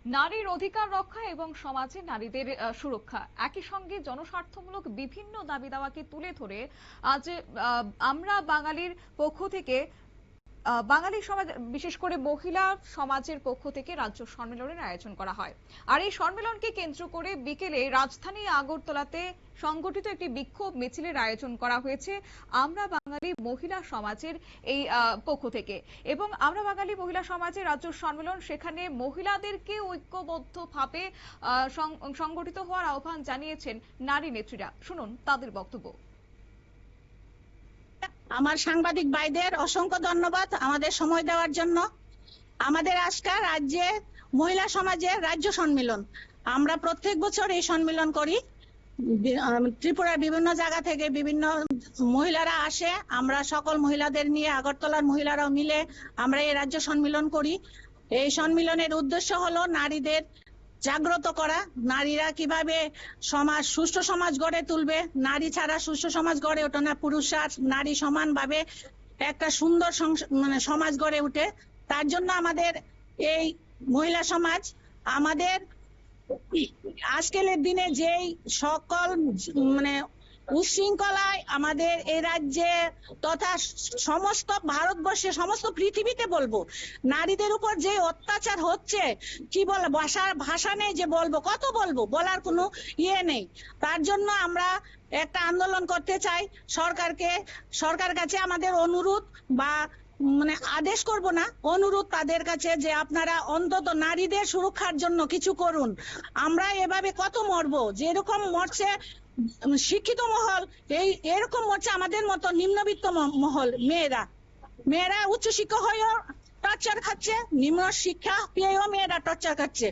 নারীর অধিকার রক্ষা এবং সমাজে নারীদের সুরক্ষা একই সঙ্গে জনস্বার্থমূলক বিভিন্ন দাবি দাওয়াকে তুলে ধরে আজ আমরা বাঙালির পক্ষ থেকে বাঙালি সমাজ বিশেষ করে মহিলা সমাজের পক্ষ থেকে রাজ্য সম্মেলনের আয়োজন করা হয়। আর এই সম্মেলনকে কেন্দ্র করে বিকেলে রাজধানী আগরতলাতে সংগঠিত একটি বিক্ষোভ মিছিলের আয়োজন করা হয়েছে আমরা বাঙালি মহিলা সমাজের এই পক্ষ থেকে। এবং আমরা বাঙালি মহিলা সমাজের রাজ্য সম্মেলন, সেখানে মহিলাদেরকে ঐক্যবদ্ধভাবে সংগঠিত হওয়ার আহ্বান জানিয়েছেন নারী নেত্রীরা। শুনুন তাদের বক্তব্য। আমার সাংবাদিক ভাইদের অসংখ্য ধন্যবাদ আমাদের সময় দেওয়ার জন্য। আমাদের আজকে রাজ্যে মহিলা সমাজের রাজ্য সম্মেলন, আমরা প্রত্যেক বছর এই সম্মেলন করি। ত্রিপুরার বিভিন্ন জায়গা থেকে বিভিন্ন মহিলারা আসে, আমরা সকল মহিলাদের নিয়ে আগরতলার মহিলারাও মিলে আমরা এই রাজ্য সম্মেলন করি। এই সম্মেলনের উদ্দেশ্য হলো নারীদের জাগ্রত করা, নারীরা কিভাবে সমাজ সুষ্ঠু সমাজ গড়ে তুলবে, নারী ছাড়া সুষ্ঠু সমাজ গড়ে ওঠে না, পুরুষ আর নারী সমানভাবে একটা সুন্দর সমাজ গড়ে উঠে। তার জন্য আমাদের এই মহিলা সমাজ আমাদের আজকের দিনে যেই সকল উশৃঙ্খলায় আমাদের এই রাজ্যে তথা সমস্ত ভারতবর্ষে সমস্ত পৃথিবীতে বলবো নারীদের উপর যে অত্যাচার হচ্ছে, কি বলে ভাষা নেই যে বলবো, কত বলবো, বলার কোনো নেই। তার জন্য আমরা একটা আন্দোলন করতে চাই সরকার কাছে আমাদের অনুরোধ, বা আদেশ করব না, অনুরোধ তাদের কাছে যে আপনারা অন্তত নারীদের সুরক্ষার জন্য কিছু করুন। আমরা এভাবে কত মরবো, যেরকম মরছে শিক্ষিত মহল, এরকম মরছে আমাদের মতো নিম্নবিত্ত মহল। মেয়েরা উচ্চশিক্ষা হয়েও টর্চার খাচ্ছে, নিম্ন শিক্ষা পেয়েও মেয়েরা টর্চার খাচ্ছে।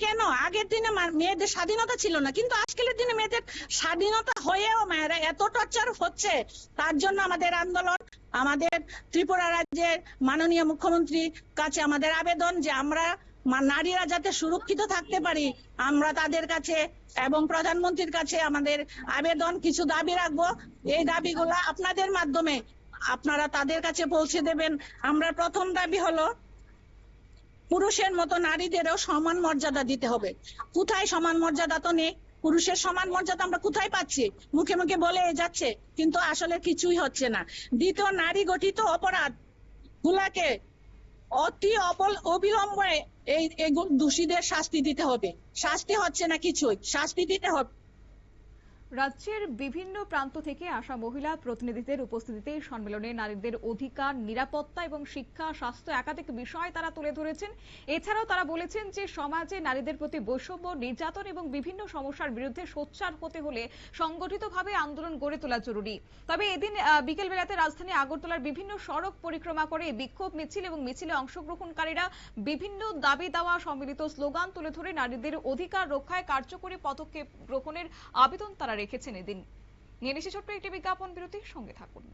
কেন আগের দিনে মেয়েদের স্বাধীনতা ছিল না, কিন্তু আজকের দিনে মেয়েদের স্বাধীনতা হয়েও মেয়েরা এত টর্চার হচ্ছে। তার জন্য আমাদের আন্দোলন, আমাদের ত্রিপুরা রাজ্যের মাননীয় মুখ্যমন্ত্রীর কাছে আমাদের আবেদন যে আমরা নারীরা যাতে সুরক্ষিত থাকতে পারি, আমরা তাদের কাছে এবং প্রধানমন্ত্রীর কাছে আমাদের আবেদন, কিছু দাবি রাখবো। এই দাবিগুলা আপনাদের মাধ্যমে আপনারা তাদের কাছে পৌঁছে দেবেন। আমরা প্রথম দাবি হলো পুরুষের মতো নারীদেরও সমান মর্যাদা দিতে হবে। কোথায় সমান মর্যাদা? তো নেই। পুরুষের সমান মর্যাদা আমরা কোথায় পাচ্ছি? মুখে মুখে বলে যাচ্ছে, কিন্তু আসলে কিছুই হচ্ছে না। দ্বিতীয়, নারী গঠিত অপরাধ গুলাকে অতি অবিলম্বে এই দোষীদের শাস্তি দিতে হবে। শাস্তি হচ্ছে না, কিছুই শাস্তি দিতে হবে। রাজ্যের বিভিন্ন প্রান্ত থেকে আসা মহিলা প্রতিনিধিদের উপস্থিতিতে সম্মেলনে নারীদের অধিকার, নিরাপত্তা এবং শিক্ষা, স্বাস্থ্য একাধিক বিষয় তারা তুলে ধরেছেন। এছাড়াও তারা বলেছেন যে সমাজে নারীদের প্রতি বৈষম্য, নির্যাতন এবং বিভিন্ন সমস্যার বিরুদ্ধে সোচ্চার হতে হলে সংগঠিতভাবে আন্দোলন গড়ে তোলা জরুরি। তবে এদিন বিকেল বেলাতে রাজধানী আগরতলার বিভিন্ন সড়ক পরিক্রমা করে বিক্ষোভ মিছিল এবং মিছিলে অংশগ্রহণকারীরা বিভিন্ন দাবি দাওয়া সম্মিলিত স্লোগান তুলে ধরে নারীদের অধিকার রক্ষায় কার্যকরী পদক্ষেপ গ্রহণের আবেদন তারা রেখেছেন। এদিন নিয়ে নিচ্ছে ছোট্ট একটি বিজ্ঞাপন বিরতির সঙ্গে থাকুন।